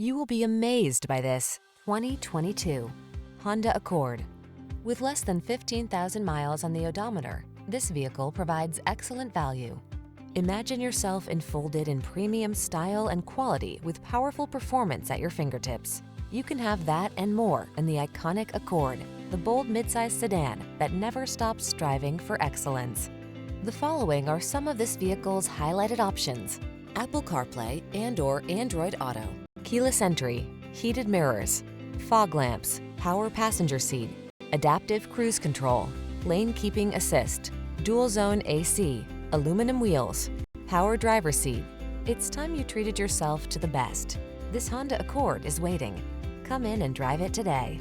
You will be amazed by this 2022 Honda Accord. With less than 15,000 miles on the odometer, this vehicle provides excellent value. Imagine yourself enfolded in premium style and quality with powerful performance at your fingertips. You can have that and more in the iconic Accord, the bold midsize sedan that never stops striving for excellence. The following are some of this vehicle's highlighted options: Apple CarPlay and/or Android Auto, keyless entry, heated mirrors, fog lamps, power passenger seat, adaptive cruise control, lane keeping assist, dual zone AC, aluminum wheels, power driver seat. It's time you treated yourself to the best. This Honda Accord is waiting. Come in and drive it today.